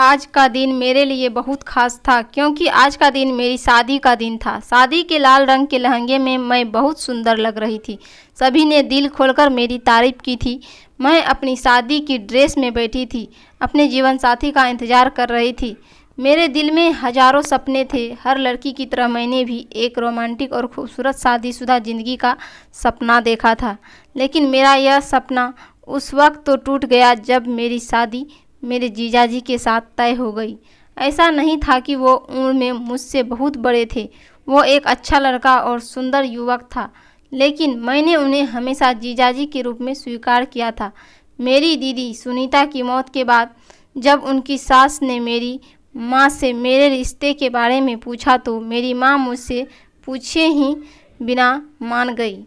आज का दिन मेरे लिए बहुत खास था क्योंकि आज का दिन मेरी शादी का दिन था। शादी के लाल रंग के लहंगे में मैं बहुत सुंदर लग रही थी। सभी ने दिल खोलकर मेरी तारीफ की थी। मैं अपनी शादी की ड्रेस में बैठी थी, अपने जीवन साथी का इंतज़ार कर रही थी। मेरे दिल में हजारों सपने थे। हर लड़की की तरह मैंने भी एक रोमांटिक और खूबसूरत शादीशुदा ज़िंदगी का सपना देखा था। लेकिन मेरा यह सपना उस वक्त तो टूट गया जब मेरी शादी मेरे जीजाजी के साथ तय हो गई। ऐसा नहीं था कि वो उम्र में मुझसे बहुत बड़े थे। वो एक अच्छा लड़का और सुंदर युवक था, लेकिन मैंने उन्हें हमेशा जीजाजी के रूप में स्वीकार किया था। मेरी दीदी सुनीता की मौत के बाद जब उनकी सास ने मेरी माँ से मेरे रिश्ते के बारे में पूछा तो मेरी माँ मुझसे पूछे ही बिना मान गई।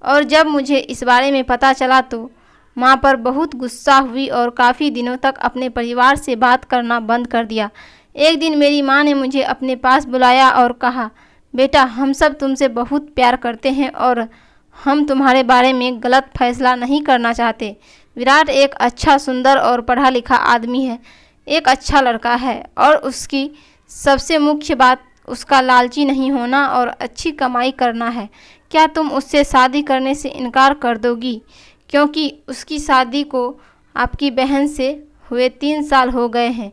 और जब मुझे इस बारे में पता चला तो माँ पर बहुत गुस्सा हुई और काफ़ी दिनों तक अपने परिवार से बात करना बंद कर दिया। एक दिन मेरी माँ ने मुझे अपने पास बुलाया और कहा, बेटा, हम सब तुमसे बहुत प्यार करते हैं और हम तुम्हारे बारे में गलत फैसला नहीं करना चाहते। विराट एक अच्छा, सुंदर और पढ़ा लिखा आदमी है, एक अच्छा लड़का है और उसकी सबसे मुख्य बात उसका लालची नहीं होना और अच्छी कमाई करना है। क्या तुम उससे शादी करने से इनकार कर दोगी? क्योंकि उसकी शादी को आपकी बहन से हुए 3 साल हो गए हैं।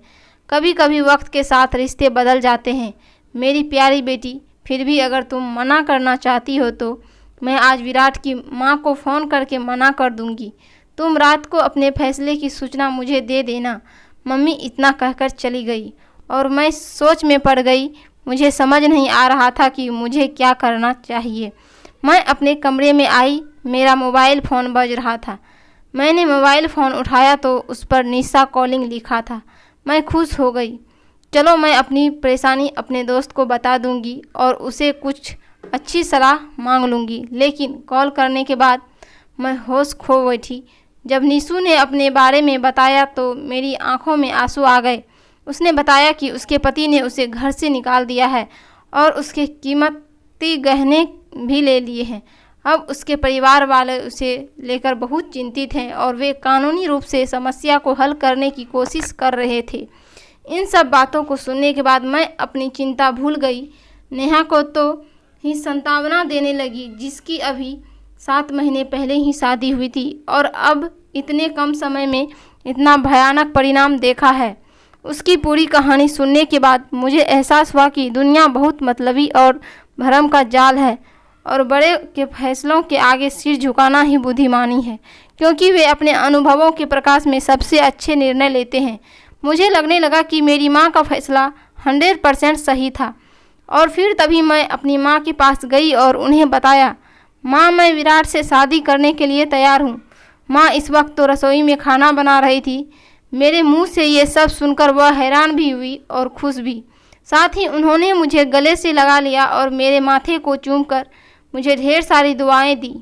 कभी कभी वक्त के साथ रिश्ते बदल जाते हैं मेरी प्यारी बेटी। फिर भी अगर तुम मना करना चाहती हो तो मैं आज विराट की माँ को फ़ोन करके मना कर दूँगी। तुम रात को अपने फैसले की सूचना मुझे दे देना। मम्मी इतना कहकर चली गई और मैं सोच में पड़ गई। मुझे समझ नहीं आ रहा था कि मुझे क्या करना चाहिए। मैं अपने कमरे में आई। मेरा मोबाइल फ़ोन बज रहा था। मैंने मोबाइल फ़ोन उठाया तो उस पर निशा कॉलिंग लिखा था। मैं खुश हो गई। चलो, मैं अपनी परेशानी अपने दोस्त को बता दूंगी और उसे कुछ अच्छी सलाह मांग लूँगी। लेकिन कॉल करने के बाद मैं होश खो बैठी। जब निशु ने अपने बारे में बताया तो मेरी आंखों में आंसू आ गए। उसने बताया कि उसके पति ने उसे घर से निकाल दिया है और उसके कीमती गहने भी ले लिए हैं। अब उसके परिवार वाले उसे लेकर बहुत चिंतित हैं और वे कानूनी रूप से समस्या को हल करने की कोशिश कर रहे थे। इन सब बातों को सुनने के बाद मैं अपनी चिंता भूल गई। नेहा को तो ही सांत्वना देने लगी, जिसकी अभी 7 महीने पहले ही शादी हुई थी और अब इतने कम समय में इतना भयानक परिणाम देखा है। उसकी पूरी कहानी सुनने के बाद मुझे एहसास हुआ कि दुनिया बहुत मतलबी और भरम का जाल है और बड़े के फैसलों के आगे सिर झुकाना ही बुद्धिमानी है, क्योंकि वे अपने अनुभवों के प्रकाश में सबसे अच्छे निर्णय लेते हैं। मुझे लगने लगा कि मेरी माँ का फैसला 100% सही था और फिर तभी मैं अपनी माँ के पास गई और उन्हें बताया, माँ, मैं विराट से शादी करने के लिए तैयार हूँ। माँ इस वक्त तो रसोई में खाना बना रही थी। मेरे मुँह से ये सब सुनकर वह हैरान भी हुई और खुश भी। साथ ही उन्होंने मुझे गले से लगा लिया और मेरे माथे को चूमकर मुझे ढेर सारी दुआएं दी।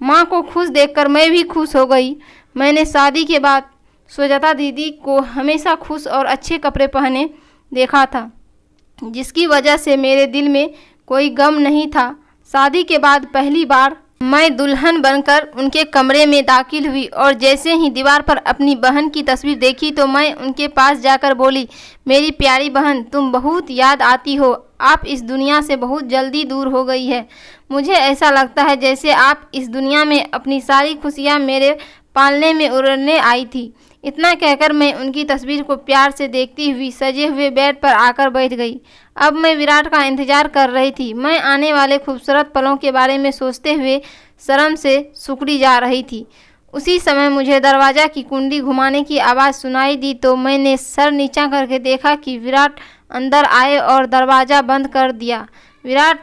माँ को खुश देखकर मैं भी खुश हो गई। मैंने शादी के बाद सुजाता दीदी को हमेशा खुश और अच्छे कपड़े पहने देखा था, जिसकी वजह से मेरे दिल में कोई गम नहीं था। शादी के बाद पहली बार मैं दुल्हन बनकर उनके कमरे में दाखिल हुई और जैसे ही दीवार पर अपनी बहन की तस्वीर देखी तो मैं उनके पास जाकर बोली, मेरी प्यारी बहन, तुम बहुत याद आती हो। आप इस दुनिया से बहुत जल्दी दूर हो गई है। मुझे ऐसा लगता है जैसे आप इस दुनिया में अपनी सारी खुशियाँ मेरे पालने में उड़ने आई थी। इतना कहकर मैं उनकी तस्वीर को प्यार से देखती हुई सजे हुए बेड पर आकर बैठ गई। अब मैं विराट का इंतजार कर रही थी। मैं आने वाले खूबसूरत पलों के बारे में सोचते हुए शर्म से सिकुड़ी जा रही थी। उसी समय मुझे दरवाज़ा की कुंडी घुमाने की आवाज़ सुनाई दी तो मैंने सर नीचा करके देखा कि विराट अंदर आए और दरवाज़ा बंद कर दिया। विराट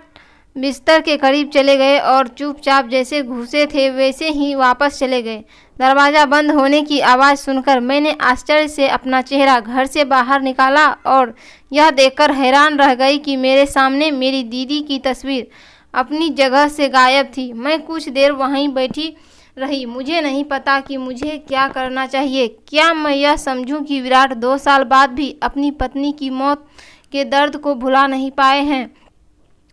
बिस्तर के करीब चले गए और चुपचाप जैसे घुसे थे वैसे ही वापस चले गए। दरवाज़ा बंद होने की आवाज़ सुनकर मैंने आश्चर्य से अपना चेहरा घर से बाहर निकाला और यह देखकर हैरान रह गई कि मेरे सामने मेरी दीदी की तस्वीर अपनी जगह से गायब थी। मैं कुछ देर वहीं बैठी रही। मुझे नहीं पता कि मुझे क्या करना चाहिए। क्या मैं यह समझूं कि विराट 2 साल बाद भी अपनी पत्नी की मौत के दर्द को भुला नहीं पाए हैं?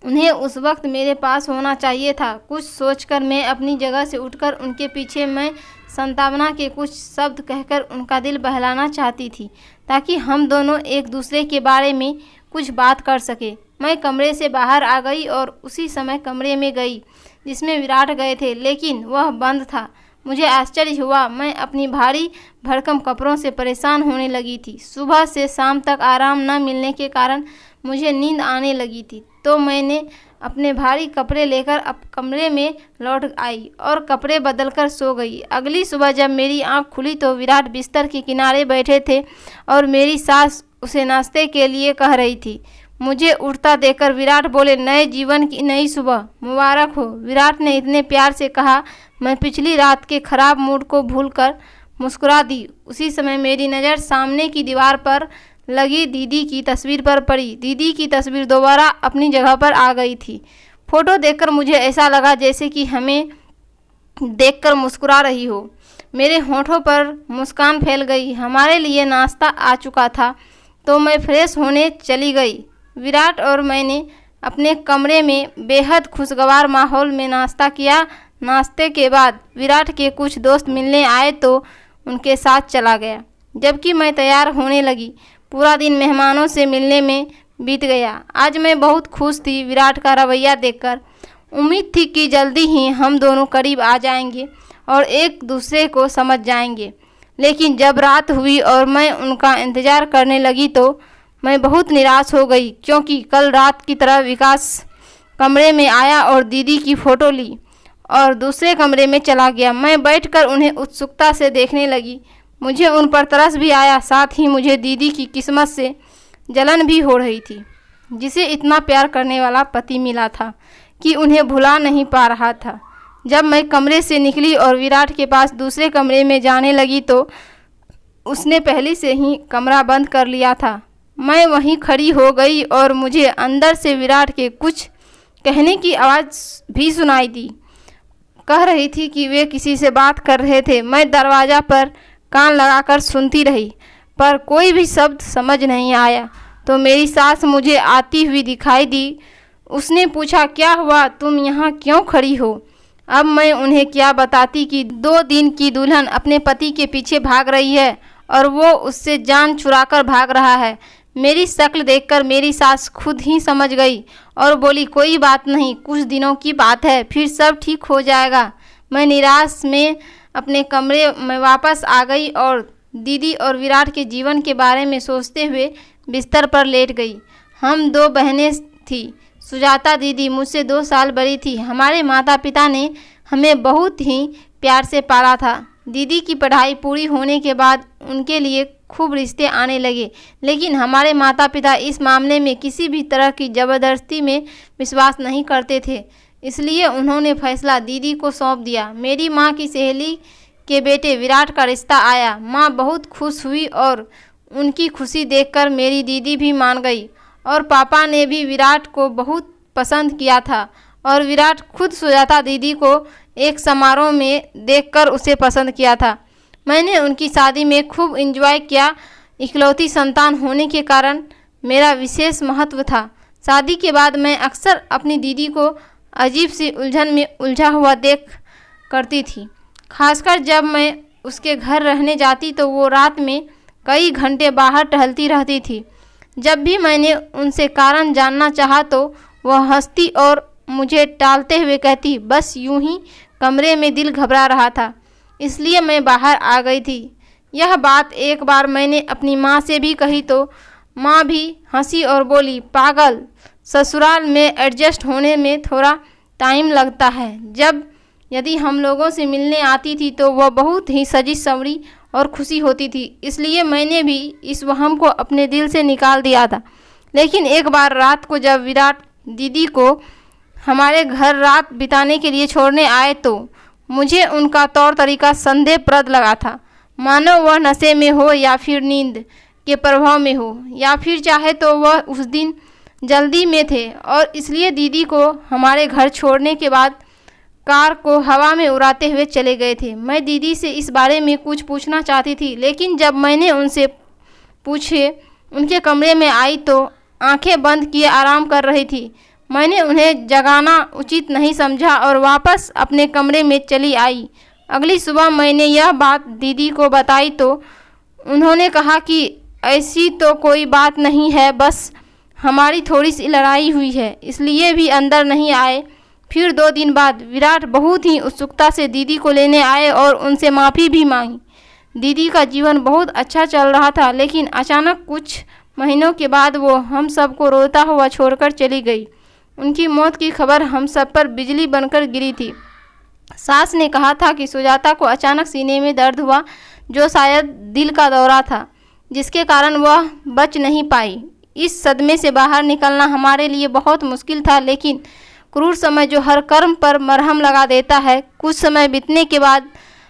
उन्हें उस वक्त मेरे पास होना चाहिए था। कुछ सोचकर मैं अपनी जगह से उठकर उनके पीछे मैं सांत्वना के कुछ शब्द कहकर उनका दिल बहलाना चाहती थी। ताकि हम दोनों एक दूसरे के बारे में कुछ बात कर सके। मैं कमरे से बाहर आ गई और उसी समय कमरे में गई जिसमें विराट गए थे, लेकिन वह बंद था। मुझे आश्चर्य हुआ। मैं अपनी भारी भरकम कपड़ों से परेशान होने लगी थी। सुबह से शाम तक आराम न मिलने के कारण मुझे नींद आने लगी थी, तो मैंने अपने भारी कपड़े लेकर कमरे में लौट आई और कपड़े बदलकर सो गई। अगली सुबह जब मेरी आंख खुली तो विराट बिस्तर के किनारे बैठे थे और मेरी सास उसे नाश्ते के लिए कह रही थी। मुझे उठता देखकर विराट बोले, नए जीवन की नई सुबह मुबारक हो। विराट ने इतने प्यार से कहा, मैं पिछली रात के खराब मूड को भूलकर मुस्कुरा दी। उसी समय मेरी नज़र सामने की दीवार पर लगी दीदी की तस्वीर पर पड़ी। दीदी की तस्वीर दोबारा अपनी जगह पर आ गई थी। फोटो देखकर मुझे ऐसा लगा जैसे कि हमें देखकर मुस्कुरा रही हो। मेरे होठों पर मुस्कान फैल गई। हमारे लिए नाश्ता आ चुका था तो मैं फ्रेश होने चली गई। विराट और मैंने अपने कमरे में बेहद खुशगवार माहौल में नाश्ता किया। नाश्ते के बाद विराट के कुछ दोस्त मिलने आए तो उनके साथ चला गया, जबकि मैं तैयार होने लगी। पूरा दिन मेहमानों से मिलने में बीत गया। आज मैं बहुत खुश थी विराट का रवैया देखकर। उम्मीद थी कि जल्दी ही हम दोनों करीब आ जाएंगे और एक दूसरे को समझ जाएंगे। लेकिन जब रात हुई और मैं उनका इंतज़ार करने लगी तो मैं बहुत निराश हो गई, क्योंकि कल रात की तरह विकास कमरे में आया और दीदी की फ़ोटो ली और दूसरे कमरे में चला गया। मैं बैठकर उन्हें उत्सुकता से देखने लगी। मुझे उन पर तरस भी आया, साथ ही मुझे दीदी की किस्मत से जलन भी हो रही थी, जिसे इतना प्यार करने वाला पति मिला था कि उन्हें भुला नहीं पा रहा था। जब मैं कमरे से निकली और विराट के पास दूसरे कमरे में जाने लगी तो उसने पहले से ही कमरा बंद कर लिया था। मैं वहीं खड़ी हो गई और मुझे अंदर से विराट के कुछ कहने की आवाज़ भी सुनाई दी। कह रही थी कि वे किसी से बात कर रहे थे। मैं दरवाज़ा पर कान लगाकर सुनती रही, पर कोई भी शब्द समझ नहीं आया। तो मेरी सास मुझे आती हुई दिखाई दी। उसने पूछा, क्या हुआ, तुम यहाँ क्यों खड़ी हो? अब मैं उन्हें क्या बताती कि 2 दिन की दुल्हन अपने पति के पीछे भाग रही है और वो उससे जान चुराकर भाग रहा है। मेरी शक्ल देखकर मेरी सास खुद ही समझ गई और बोली, कोई बात नहीं, कुछ दिनों की बात है, फिर सब ठीक हो जाएगा। मैं निराश में अपने कमरे में वापस आ गई और दीदी और विराट के जीवन के बारे में सोचते हुए बिस्तर पर लेट गई। हम 2 बहनें थीं। सुजाता दीदी मुझसे 2 साल बड़ी थी। हमारे माता पिता ने हमें बहुत ही प्यार से पाला था। दीदी की पढ़ाई पूरी होने के बाद उनके लिए खूब रिश्ते आने लगे, लेकिन हमारे माता पिता इस मामले में किसी भी तरह की ज़बरदस्ती में विश्वास नहीं करते थे, इसलिए उन्होंने फैसला दीदी को सौंप दिया। मेरी माँ की सहेली के बेटे विराट का रिश्ता आया। माँ बहुत खुश हुई और उनकी खुशी देखकर मेरी दीदी भी मान गई और पापा ने भी विराट को बहुत पसंद किया था और विराट खुद सुजाता दीदी को एक समारोह में देखकर उसे पसंद किया था। मैंने उनकी शादी में खूब एंजॉय किया। इकलौती संतान होने के कारण मेरा विशेष महत्व था। शादी के बाद मैं अक्सर अपनी दीदी को अजीब सी उलझन में उलझा हुआ देख करती थी, खासकर जब मैं उसके घर रहने जाती तो वो रात में कई घंटे बाहर टहलती रहती थी। जब भी मैंने उनसे कारण जानना चाहा तो वह हंसती और मुझे टालते हुए कहती, बस यूं ही कमरे में दिल घबरा रहा था, इसलिए मैं बाहर आ गई थी। यह बात एक बार मैंने अपनी माँ से भी कही तो माँ भी हंसी और बोली, पागल, ससुराल में एडजस्ट होने में थोड़ा टाइम लगता है। यदि हम लोगों से मिलने आती थी तो वह बहुत ही सजी संवरी और खुशी होती थी, इसलिए मैंने भी इस वहम को अपने दिल से निकाल दिया था। लेकिन एक बार रात को जब विराट दीदी को हमारे घर रात बिताने के लिए छोड़ने आए तो मुझे उनका तौर तरीका संदेहप्रद लगा था, मानो वह नशे में हो या फिर नींद के प्रभाव में हो, या फिर चाहे तो वह उस दिन जल्दी में थे और इसलिए दीदी को हमारे घर छोड़ने के बाद कार को हवा में उड़ाते हुए चले गए थे। मैं दीदी से इस बारे में कुछ पूछना चाहती थी, लेकिन जब मैंने उनसे पूछे उनके कमरे में आई तो आंखें बंद किए आराम कर रही थी। मैंने उन्हें जगाना उचित नहीं समझा और वापस अपने कमरे में चली आई। अगली सुबह मैंने यह बात दीदी को बताई तो उन्होंने कहा कि ऐसी तो कोई बात नहीं है, बस हमारी थोड़ी सी लड़ाई हुई है, इसलिए भी अंदर नहीं आए। फिर 2 दिन बाद विराट बहुत ही उत्सुकता से दीदी को लेने आए और उनसे माफ़ी भी मांगी। दीदी का जीवन बहुत अच्छा चल रहा था, लेकिन अचानक कुछ महीनों के बाद वो हम सबको रोता हुआ छोड़कर चली गई। उनकी मौत की खबर हम सब पर बिजली बनकर गिरी थी। सास ने कहा था कि सुजाता को अचानक सीने में दर्द हुआ, जो शायद दिल का दौरा था, जिसके कारण वह बच नहीं पाई। इस सदमे से बाहर निकलना हमारे लिए बहुत मुश्किल था, लेकिन क्रूर समय जो हर कर्म पर मरहम लगा देता है। कुछ समय बीतने के बाद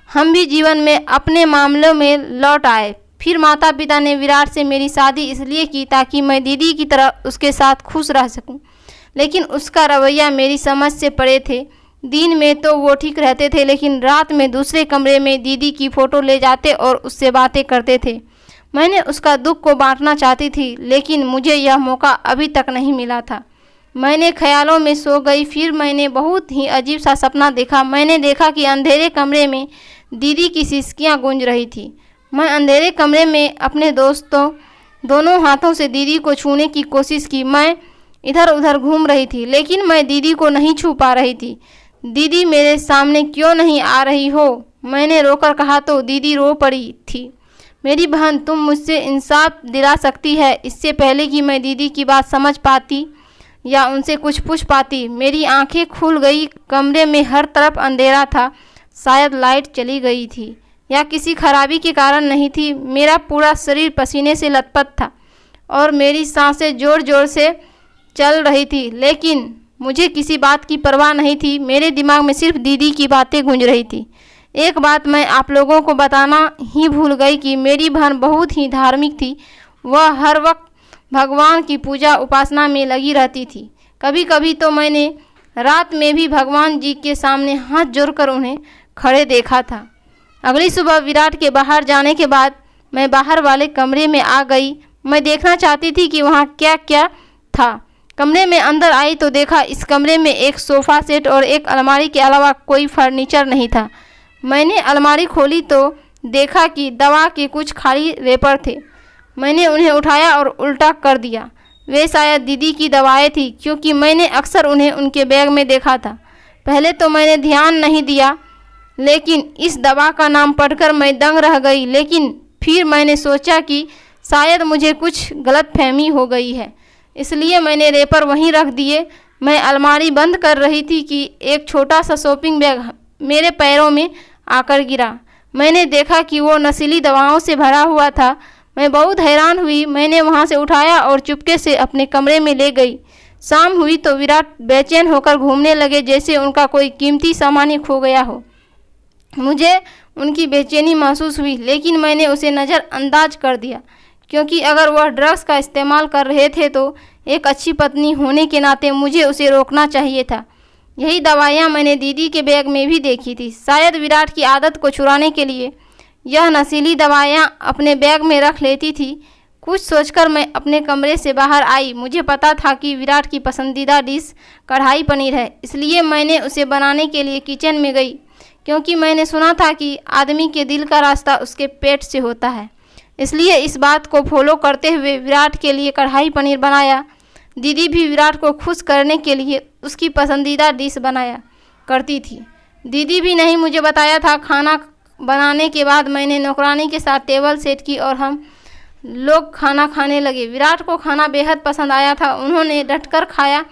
हम भी जीवन में अपने मामलों में लौट आए। फिर माता पिता ने विराट से मेरी शादी इसलिए की ताकि मैं दीदी की तरह उसके साथ खुश रह सकूं, लेकिन उसका रवैया मेरी समझ से परे थे। दिन में तो वो ठीक रहते थे, लेकिन रात में दूसरे कमरे में दीदी की फ़ोटो ले जाते और उससे बातें करते थे। मैंने उसका दुख को बांटना चाहती थी, लेकिन मुझे यह मौका अभी तक नहीं मिला था। मैंने ख्यालों में सो गई। फिर मैंने बहुत ही अजीब सा सपना देखा। मैंने देखा कि अंधेरे कमरे में दीदी की सिसकियाँ गूंज रही थी। मैं अंधेरे कमरे में अपने दोनों हाथों से दीदी को छूने की कोशिश की। मैं इधर उधर घूम रही थी, लेकिन मैं दीदी को नहीं छू पा रही थी। दीदी मेरे सामने क्यों नहीं आ रही हो? मैंने रोकर कहा तो दीदी रो पड़ी थी। मेरी बहन, तुम मुझसे इंसाफ दिला सकती है इससे पहले कि मैं दीदी की बात समझ पाती या उनसे कुछ पूछ पाती। मेरी आंखें खुल गई। कमरे में हर तरफ अंधेरा था। शायद लाइट चली गई थी या किसी खराबी के कारण नहीं थी। मेरा पूरा शरीर पसीने से लथपथ था और मेरी सांसें ज़ोर ज़ोर से चल रही थी, लेकिन मुझे किसी बात की परवाह नहीं थी। मेरे दिमाग में सिर्फ दीदी की बातें गूंज रही थी। एक बात मैं आप लोगों को बताना ही भूल गई कि मेरी बहन बहुत ही धार्मिक थी। वह हर वक्त भगवान की पूजा उपासना में लगी रहती थी। कभी कभी तो मैंने रात में भी भगवान जी के सामने हाथ जोड़कर उन्हें खड़े देखा था। अगली सुबह विराट के बाहर जाने के बाद मैं बाहर वाले कमरे में आ गई। मैं देखना चाहती थी कि वहाँ क्या क्या था। कमरे में अंदर आई तो देखा इस कमरे में एक सोफ़ा सेट और एक अलमारी के अलावा कोई फर्नीचर नहीं था। मैंने अलमारी खोली तो देखा कि दवा के कुछ खाली रेपर थे। मैंने उन्हें उठाया और उल्टा कर दिया। वे शायद दीदी की दवाएं थी, क्योंकि मैंने अक्सर उन्हें उनके बैग में देखा था। पहले तो मैंने ध्यान नहीं दिया, लेकिन इस दवा का नाम पढ़कर मैं दंग रह गई। लेकिन फिर मैंने सोचा कि शायद मुझे कुछ गलतफहमी हो गई है, इसलिए मैंने रेपर वहीं रख दिए। मैं अलमारी बंद कर रही थी कि एक छोटा सा शॉपिंग बैग मेरे पैरों में आकर गिरा। मैंने देखा कि वो नशीली दवाओं से भरा हुआ था। मैं बहुत हैरान हुई। मैंने वहाँ से उठाया और चुपके से अपने कमरे में ले गई। शाम हुई तो विराट बेचैन होकर घूमने लगे, जैसे उनका कोई कीमती सामान ही खो गया हो। मुझे उनकी बेचैनी महसूस हुई, लेकिन मैंने उसे नज़रअंदाज कर दिया, क्योंकि अगर वह ड्रग्स का इस्तेमाल कर रहे थे तो एक अच्छी पत्नी होने के नाते मुझे उसे रोकना चाहिए था। यही दवाइयाँ मैंने दीदी के बैग में भी देखी थी। शायद विराट की आदत को छुड़ाने के लिए यह नशीली दवाइयाँ अपने बैग में रख लेती थी। कुछ सोचकर मैं अपने कमरे से बाहर आई। मुझे पता था कि विराट की पसंदीदा डिश कढ़ाई पनीर है, इसलिए मैंने उसे बनाने के लिए किचन में गई, क्योंकि मैंने सुना था कि आदमी के दिल का रास्ता उसके पेट से होता है। इसलिए इस बात को फॉलो करते हुए विराट के लिए कढ़ाई पनीर बनाया। दीदी भी विराट को खुश करने के लिए उसकी पसंदीदा डिश बनाया करती थी। दीदी भी नहीं मुझे बताया था। खाना बनाने के बाद मैंने नौकरानी के साथ टेबल सेट की और हम लोग खाना खाने लगे। विराट को खाना बेहद पसंद आया था। उन्होंने डटकर खाया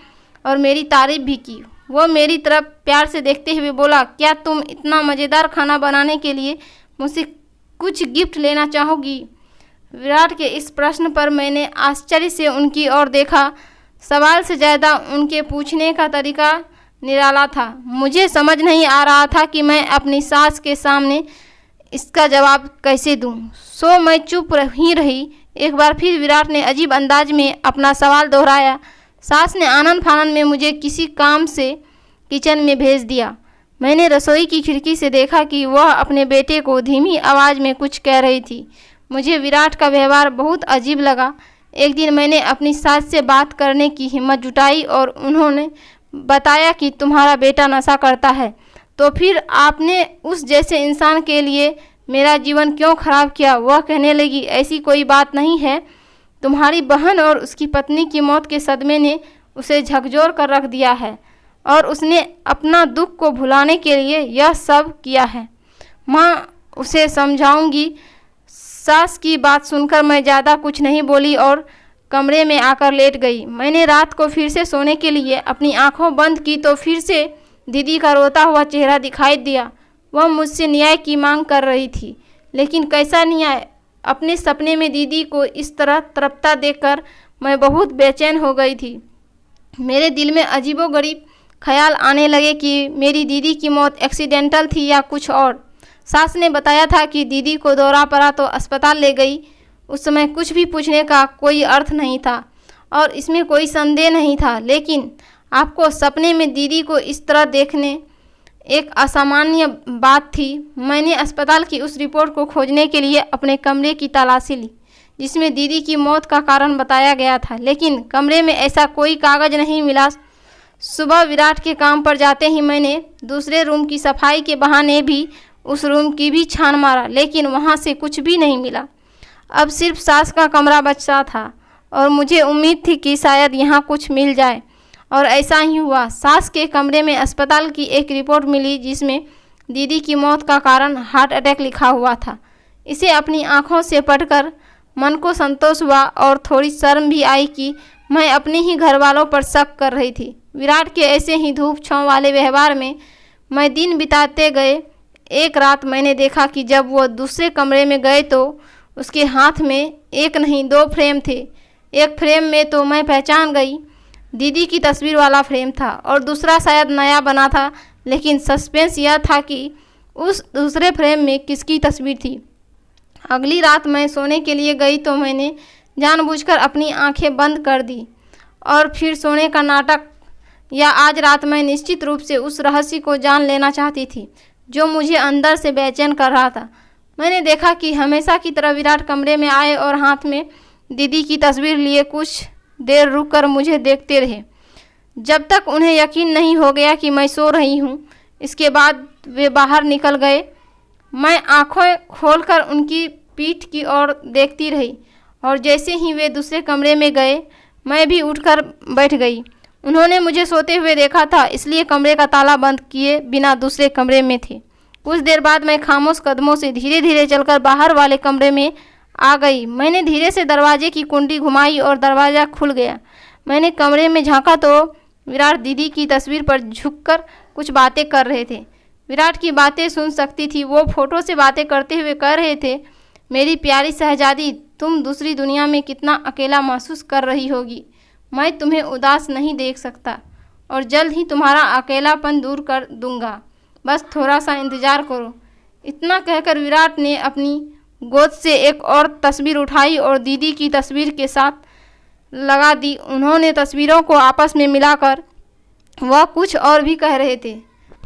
और मेरी तारीफ भी की। वो मेरी तरफ प्यार से देखते हुए बोला, क्या तुम इतना मज़ेदार खाना बनाने के लिए मुझसे कुछ गिफ्ट लेना चाहोगी? विराट के इस प्रश्न पर मैंने आश्चर्य से उनकी ओर देखा। सवाल से ज़्यादा उनके पूछने का तरीका निराला था। मुझे समझ नहीं आ रहा था कि मैं अपनी सास के सामने इसका जवाब कैसे दूं। सो मैं चुप ही रही। एक बार फिर विराट ने अजीब अंदाज में अपना सवाल दोहराया। सास ने आनन फानन में मुझे किसी काम से किचन में भेज दिया। मैंने रसोई की खिड़की से देखा कि वह अपने बेटे को धीमी आवाज़ में कुछ कह रही थी। मुझे विराट का व्यवहार बहुत अजीब लगा। एक दिन मैंने अपनी सास से बात करने की हिम्मत जुटाई और उन्होंने बताया कि तुम्हारा बेटा नशा करता है, तो फिर आपने उस जैसे इंसान के लिए मेरा जीवन क्यों खराब किया। वह कहने लगी, ऐसी कोई बात नहीं है, तुम्हारी बहन और उसकी पत्नी की मौत के सदमे ने उसे झकझोर कर रख दिया है और उसने अपना दुख को भुलाने के लिए यह सब किया है। माँ उसे समझाऊंगी। सास की बात सुनकर मैं ज़्यादा कुछ नहीं बोली और कमरे में आकर लेट गई। मैंने रात को फिर से सोने के लिए अपनी आंखों बंद की तो फिर से दीदी का रोता हुआ चेहरा दिखाई दिया। वह मुझसे न्याय की मांग कर रही थी, लेकिन कैसा न्याय। अपने सपने में दीदी को इस तरह तड़पता देखकर मैं बहुत बेचैन हो गई थी। मेरे दिल में अजीबोगरीब ख्याल आने लगे कि मेरी दीदी की मौत एक्सीडेंटल थी या कुछ और। सास ने बताया था कि दीदी को दौरा पड़ा तो अस्पताल ले गई। उस समय कुछ भी पूछने का कोई अर्थ नहीं था और इसमें कोई संदेह नहीं था, लेकिन आपको सपने में दीदी को इस तरह देखने एक असामान्य बात थी। मैंने अस्पताल की उस रिपोर्ट को खोजने के लिए अपने कमरे की तलाशी ली जिसमें दीदी की मौत का कारण बताया गया था, लेकिन कमरे में ऐसा कोई कागज़ नहीं मिला। सुबह विराट के काम पर जाते ही मैंने दूसरे रूम की सफाई के बहाने भी उस रूम की भी छान मारा, लेकिन वहाँ से कुछ भी नहीं मिला। अब सिर्फ सास का कमरा बचा था और मुझे उम्मीद थी कि शायद यहाँ कुछ मिल जाए, और ऐसा ही हुआ। सास के कमरे में अस्पताल की एक रिपोर्ट मिली जिसमें दीदी की मौत का कारण हार्ट अटैक लिखा हुआ था। इसे अपनी आंखों से पढ़कर मन को संतोष हुआ और थोड़ी शर्म भी आई कि मैं अपने ही घर वालों पर शक कर रही थी। विराट के ऐसे ही धूप छांव वाले व्यवहार में मैं दिन बिताते गए। एक रात मैंने देखा कि जब वो दूसरे कमरे में गए तो उसके हाथ में एक नहीं 2 फ्रेम थे। एक फ्रेम में तो मैं पहचान गई, दीदी की तस्वीर वाला फ्रेम था और दूसरा शायद नया बना था, लेकिन सस्पेंस यह था कि उस दूसरे फ्रेम में किसकी तस्वीर थी। अगली रात मैं सोने के लिए गई तो मैंने जानबूझकर अपनी आंखें बंद कर दी और फिर सोने का नाटक। या आज रात मैं निश्चित रूप से उस रहस्य को जान लेना चाहती थी जो मुझे अंदर से बेचैन कर रहा था। मैंने देखा कि हमेशा की तरह विराट कमरे में आए और हाथ में दीदी की तस्वीर लिए कुछ देर रुककर मुझे देखते रहे, जब तक उन्हें यकीन नहीं हो गया कि मैं सो रही हूँ। इसके बाद वे बाहर निकल गए। मैं आंखें खोलकर उनकी पीठ की ओर देखती रही और जैसे ही वे दूसरे कमरे में गए मैं भी उठकर बैठ गई। उन्होंने मुझे सोते हुए देखा था, इसलिए कमरे का ताला बंद किए बिना दूसरे कमरे में थे। कुछ देर बाद मैं खामोश कदमों से धीरे धीरे चलकर बाहर वाले कमरे में आ गई। मैंने धीरे से दरवाजे की कुंडी घुमाई और दरवाज़ा खुल गया। मैंने कमरे में झांका तो विराट दीदी की तस्वीर पर झुककर कुछ बातें कर रहे थे। विराट की बातें सुन सकती थी। वो फोटो से बातें करते हुए कह रहे थे, मेरी प्यारी शहजादी, तुम दूसरी दुनिया में कितना अकेला महसूस कर रही होगी। मैं तुम्हें उदास नहीं देख सकता और जल्द ही तुम्हारा अकेलापन दूर कर दूंगा। बस थोड़ा सा इंतज़ार करो। इतना कहकर विराट ने अपनी गोद से एक और तस्वीर उठाई और दीदी की तस्वीर के साथ लगा दी। उन्होंने तस्वीरों को आपस में मिलाकर वह कुछ और भी कह रहे थे।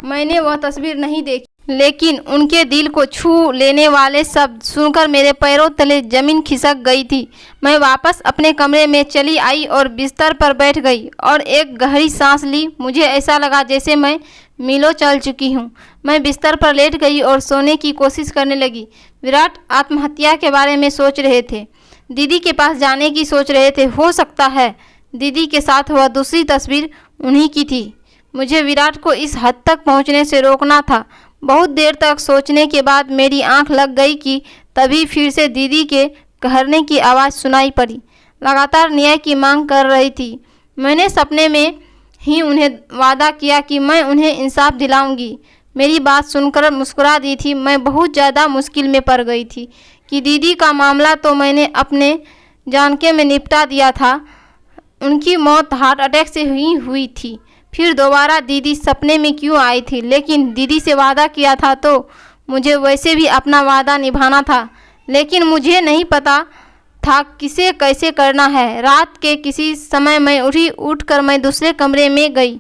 मैंने वह तस्वीर नहीं देखी, लेकिन उनके दिल को छू लेने वाले शब्द सुनकर मेरे पैरों तले जमीन खिसक गई थी। मैं वापस अपने कमरे में चली आई और बिस्तर पर बैठ गई और एक गहरी सांस ली। मुझे ऐसा लगा जैसे मैं मीलों चल चुकी हूँ। मैं बिस्तर पर लेट गई और सोने की कोशिश करने लगी। विराट आत्महत्या के बारे में सोच रहे थे, दीदी के पास जाने की सोच रहे थे। हो सकता है दीदी के साथ वह दूसरी तस्वीर उन्हीं की थी। मुझे विराट को इस हद तक पहुंचने से रोकना था। बहुत देर तक सोचने के बाद मेरी आंख लग गई कि तभी फिर से दीदी के कहरने की आवाज़ सुनाई पड़ी। लगातार न्याय की मांग कर रही थी। मैंने सपने में ही उन्हें वादा किया कि मैं उन्हें इंसाफ दिलाऊंगी। मेरी बात सुनकर मुस्कुरा दी थी। मैं बहुत ज़्यादा मुश्किल में पड़ गई थी कि दीदी का मामला तो मैंने अपने जानके में निपटा दिया था। उनकी मौत हार्ट अटैक से हुई थी। फिर दोबारा दीदी सपने में क्यों आई थी? लेकिन दीदी से वादा किया था तो मुझे वैसे भी अपना वादा निभाना था, लेकिन मुझे नहीं पता था किसे कैसे करना है। रात के किसी समय मैं उठकर मैं दूसरे कमरे में गई।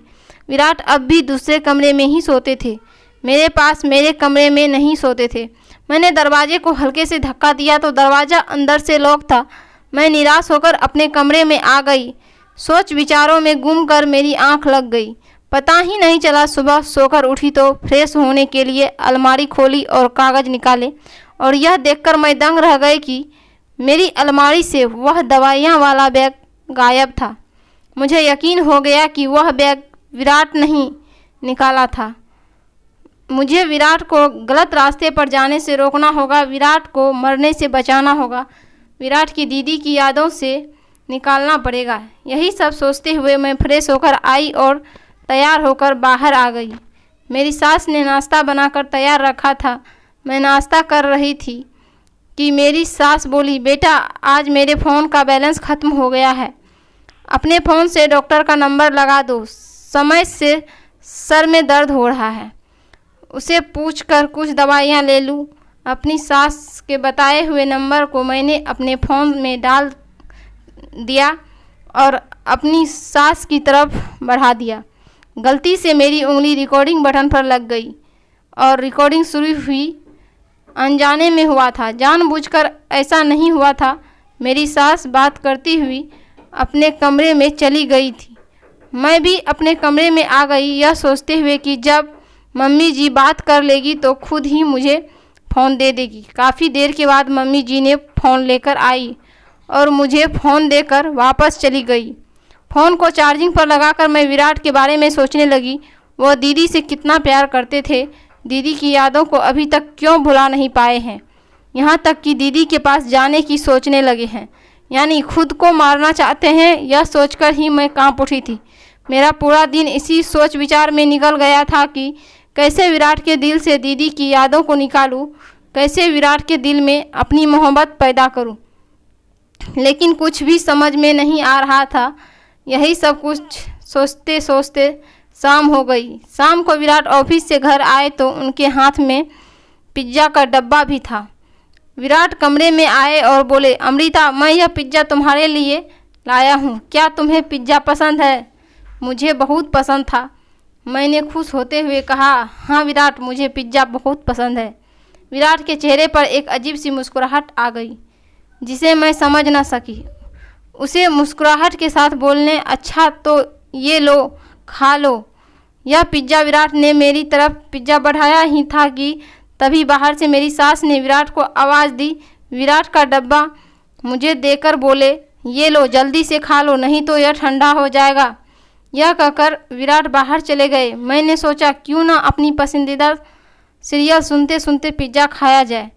विराट अब भी दूसरे कमरे में ही सोते थे, मेरे पास मेरे कमरे में नहीं सोते थे। मैंने दरवाजे को हल्के से धक्का दिया तो दरवाज़ा अंदर से लॉक था। मैं निराश होकर अपने कमरे में आ गई। सोच विचारों में गुम कर मेरी आंख लग गई। पता ही नहीं चला। सुबह सोकर उठी तो फ्रेश होने के लिए अलमारी खोली और कागज़ निकाले और यह देखकर मैं दंग रह गई कि मेरी अलमारी से वह दवाइयाँ वाला बैग गायब था। मुझे यकीन हो गया कि वह बैग विराट नहीं निकाला था। मुझे विराट को गलत रास्ते पर जाने से रोकना होगा, विराट को मरने से बचाना होगा, विराट की दीदी की यादों से निकालना पड़ेगा। यही सब सोचते हुए मैं फ्रेश होकर आई और तैयार होकर बाहर आ गई। मेरी सास ने नाश्ता बनाकर तैयार रखा था। मैं नाश्ता कर रही थी कि मेरी सास बोली, बेटा आज मेरे फ़ोन का बैलेंस ख़त्म हो गया है, अपने फ़ोन से डॉक्टर का नंबर लगा दो, समय से सर में दर्द हो रहा है, उसे पूछकर कुछ दवाइयाँ ले लूँ। अपनी सास के बताए हुए नंबर को मैंने अपने फ़ोन में डाल दिया और अपनी सास की तरफ बढ़ा दिया। गलती से मेरी उंगली रिकॉर्डिंग बटन पर लग गई और रिकॉर्डिंग शुरू हुई। अनजाने में हुआ था, जानबूझकर ऐसा नहीं हुआ था। मेरी सास बात करती हुई अपने कमरे में चली गई थी। मैं भी अपने कमरे में आ गई, यह सोचते हुए कि जब मम्मी जी बात कर लेगी तो खुद ही मुझे फ़ोन दे देगी। काफ़ी देर के बाद मम्मी जी ने फ़ोन लेकर आई और मुझे फ़ोन देकर वापस चली गई। फ़ोन को चार्जिंग पर लगाकर मैं विराट के बारे में सोचने लगी। वह दीदी से कितना प्यार करते थे, दीदी की यादों को अभी तक क्यों भुला नहीं पाए हैं, यहाँ तक कि दीदी के पास जाने की सोचने लगे हैं, यानी खुद को मारना चाहते हैं। यह सोचकर ही मैं कांप उठी थी। मेरा पूरा दिन इसी सोच विचार में निकल गया था कि कैसे विराट के दिल से दीदी की यादों को निकालूं, कैसे विराट के दिल में अपनी मोहब्बत पैदा करूं। लेकिन कुछ भी समझ में नहीं आ रहा था। यही सब कुछ सोचते सोचते शाम हो गई। शाम को विराट ऑफिस से घर आए तो उनके हाथ में पिज्ज़ा का डब्बा भी था। विराट कमरे में आए और बोले, अमृता मैं यह पिज्ज़ा तुम्हारे लिए लाया हूँ, क्या तुम्हें पिज्ज़ा पसंद है? मुझे बहुत पसंद था, मैंने खुश होते हुए कहा। हाँ विराट, मुझे पिज्ज़ा बहुत पसंद है। विराट के चेहरे पर एक अजीब सी मुस्कुराहट आ गई जिसे मैं समझ न सकी। उसे मुस्कुराहट के साथ बोलने, अच्छा तो ये लो खा लो। यह पिज्ज़ा विराट ने मेरी तरफ पिज्ज़ा बढ़ाया ही था कि तभी बाहर से मेरी सास ने विराट को आवाज़ दी। विराट का डब्बा मुझे देकर बोले, ये लो जल्दी से खा लो, नहीं तो यह ठंडा हो जाएगा। यह कहकर विराट बाहर चले गए। मैंने सोचा क्यों ना अपनी पसंदीदा सीरियल सुनते सुनते पिज्ज़ा खाया जाए।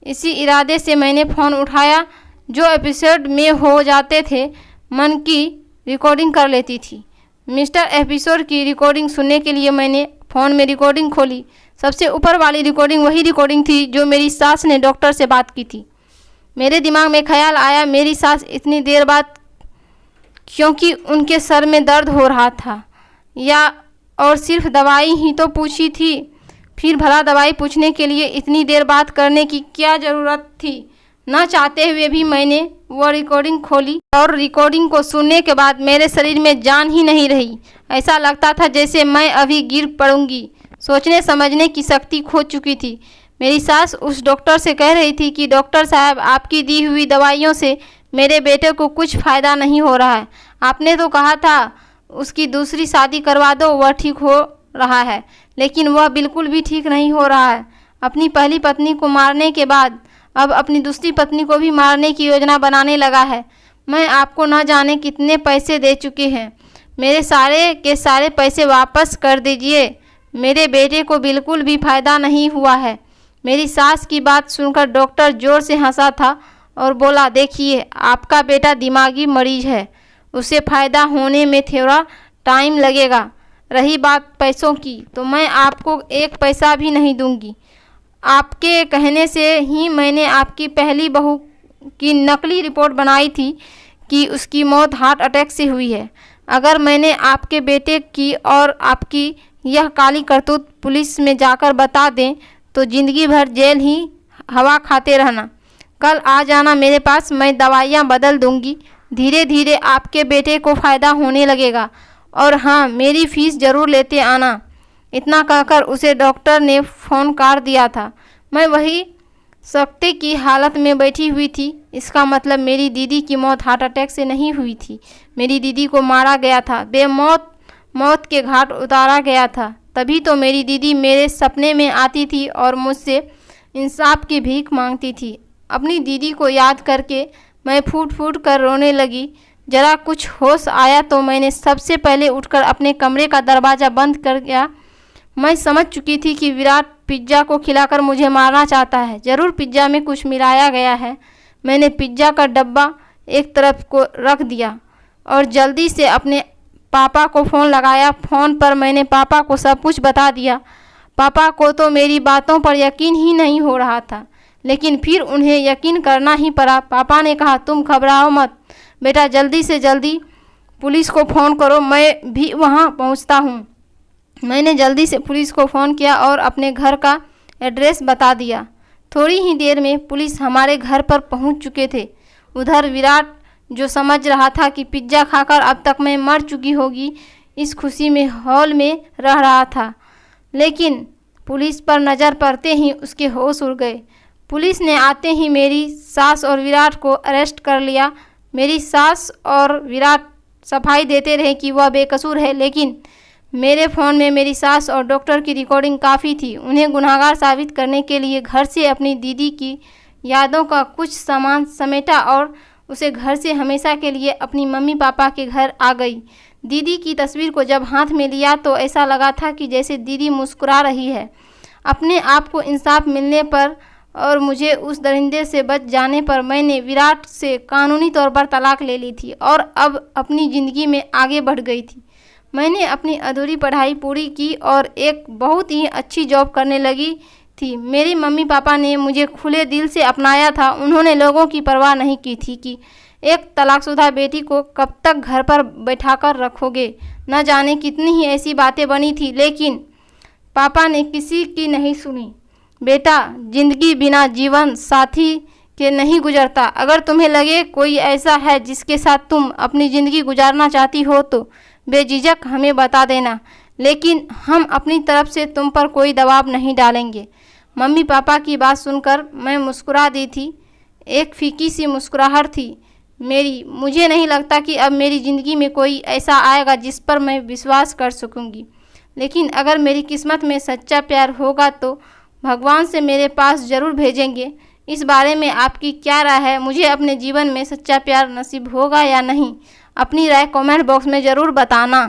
इसी इरादे से मैंने फ़ोन उठाया। जो एपिसोड में हो जाते थे मन की रिकॉर्डिंग कर लेती थी। मिस्टर एपिसोड की रिकॉर्डिंग सुनने के लिए मैंने फ़ोन में रिकॉर्डिंग खोली। सबसे ऊपर वाली रिकॉर्डिंग वही रिकॉर्डिंग थी जो मेरी सास ने डॉक्टर से बात की थी। मेरे दिमाग में ख्याल आया, मेरी सास इतनी देर बाद, क्योंकि उनके सर में दर्द हो रहा था, या और सिर्फ दवाई ही तो पूछी थी, फिर भला दवाई पूछने के लिए इतनी देर बात करने की क्या ज़रूरत थी। न चाहते हुए भी मैंने वो रिकॉर्डिंग खोली और रिकॉर्डिंग को सुनने के बाद मेरे शरीर में जान ही नहीं रही। ऐसा लगता था जैसे मैं अभी गिर पड़ूंगी। सोचने समझने की शक्ति खो चुकी थी। मेरी सास उस डॉक्टर से कह रही थी कि डॉक्टर साहब, आपकी दी हुई दवाइयों से मेरे बेटे को कुछ फ़ायदा नहीं हो रहा है। आपने तो कहा था उसकी दूसरी शादी करवा दो, वह ठीक हो रहा है, लेकिन वह बिल्कुल भी ठीक नहीं हो रहा है। अपनी पहली पत्नी को मारने के बाद अब अपनी दूसरी पत्नी को भी मारने की योजना बनाने लगा है। मैं आपको न जाने कितने पैसे दे चुके हैं, मेरे सारे के सारे पैसे वापस कर दीजिए। मेरे बेटे को बिल्कुल भी फ़ायदा नहीं हुआ है। मेरी सास की बात सुनकर डॉक्टर ज़ोर से हंसा था और बोला, देखिए आपका बेटा दिमागी मरीज है, उसे फ़ायदा होने में थोड़ा टाइम लगेगा। रही बात पैसों की, तो मैं आपको एक पैसा भी नहीं दूंगी। आपके कहने से ही मैंने आपकी पहली बहू की नकली रिपोर्ट बनाई थी कि उसकी मौत हार्ट अटैक से हुई है। अगर मैंने आपके बेटे की और आपकी यह काली करतूत पुलिस में जाकर बता दें तो ज़िंदगी भर जेल ही हवा खाते रहना। कल आ जाना मेरे पास, मैं दवाइयाँ बदल दूंगी। धीरे धीरे आपके बेटे को फ़ायदा होने लगेगा। और हाँ, मेरी फ़ीस ज़रूर लेते आना। इतना कहकर उसे डॉक्टर ने फ़ोन काट दिया था। मैं वही सकते की हालत में बैठी हुई थी। इसका मतलब मेरी दीदी की मौत हार्ट अटैक से नहीं हुई थी, मेरी दीदी को मारा गया था, मौत के घाट उतारा गया था। तभी तो मेरी दीदी मेरे सपने में आती थी और मुझसे इंसाफ की भीख मांगती थी। अपनी दीदी को याद करके मैं फूट फूट कर रोने लगी। जरा कुछ होश आया तो मैंने सबसे पहले उठकर अपने कमरे का दरवाज़ा बंद कर दिया। मैं समझ चुकी थी कि विराट पिज्ज़ा को खिलाकर मुझे मारना चाहता है। ज़रूर पिज्ज़ा में कुछ मिलाया गया है। मैंने पिज्ज़ा का डब्बा एक तरफ को रख दिया और जल्दी से अपने पापा को फ़ोन लगाया। फ़ोन पर मैंने पापा को सब कुछ बता दिया। पापा को तो मेरी बातों पर यकीन ही नहीं हो रहा था, लेकिन फिर उन्हें यकीन करना ही पड़ा। पापा ने कहा, तुम घबराओ मत बेटा, जल्दी से जल्दी पुलिस को फ़ोन करो, मैं भी वहाँ पहुँचता हूँ। मैंने जल्दी से पुलिस को फ़ोन किया और अपने घर का एड्रेस बता दिया। थोड़ी ही देर में पुलिस हमारे घर पर पहुँच चुके थे। उधर विराट, जो समझ रहा था कि पिज्ज़ा खाकर अब तक मैं मर चुकी होगी, इस खुशी में हॉल में रह रहा था। लेकिन पुलिस पर नज़र पड़ते ही उसके होश उड़ गए। पुलिस ने आते ही मेरी सास और विराट को अरेस्ट कर लिया। मेरी सास और विराट सफाई देते रहे कि वह बेकसूर है, लेकिन मेरे फ़ोन में मेरी सास और डॉक्टर की रिकॉर्डिंग काफ़ी थी। उन्हें गुनहगार साबित करने के लिए घर से अपनी दीदी की यादों का कुछ सामान समेटा और उसे घर से हमेशा के लिए अपनी मम्मी पापा के घर आ गई। दीदी की तस्वीर को जब हाथ में लिया तो ऐसा लगा था कि जैसे दीदी मुस्कुरा रही है। अपने आप को इंसाफ मिलने पर और मुझे उस दरिंदे से बच जाने पर मैंने विराट से कानूनी तौर पर तलाक ले ली थी और अब अपनी ज़िंदगी में आगे बढ़ गई थी। मैंने अपनी अधूरी पढ़ाई पूरी की और एक बहुत ही अच्छी जॉब करने लगी थी। मेरी मम्मी पापा ने मुझे खुले दिल से अपनाया था। उन्होंने लोगों की परवाह नहीं की थी कि एक तलाकशुदा बेटी को कब तक घर पर बैठाकर रखोगे। न जाने कितनी ही ऐसी बातें बनी थी, लेकिन पापा ने किसी की नहीं सुनी। बेटा, जिंदगी बिना जीवन साथी के नहीं गुजरता। अगर तुम्हें लगे कोई ऐसा है जिसके साथ तुम अपनी ज़िंदगी गुजारना चाहती हो तो बेझिझक हमें बता देना, लेकिन हम अपनी तरफ से तुम पर कोई दबाव नहीं डालेंगे। मम्मी पापा की बात सुनकर मैं मुस्कुरा दी थी। एक फीकी सी मुस्कुराहट थी मेरी। मुझे नहीं लगता कि अब मेरी ज़िंदगी में कोई ऐसा आएगा जिस पर मैं विश्वास कर सकूंगी, लेकिन अगर मेरी किस्मत में सच्चा प्यार होगा तो भगवान से मेरे पास ज़रूर भेजेंगे। इस बारे में आपकी क्या राय है? मुझे अपने जीवन में सच्चा प्यार नसीब होगा या नहीं? अपनी राय कमेंट बॉक्स में ज़रूर बताना।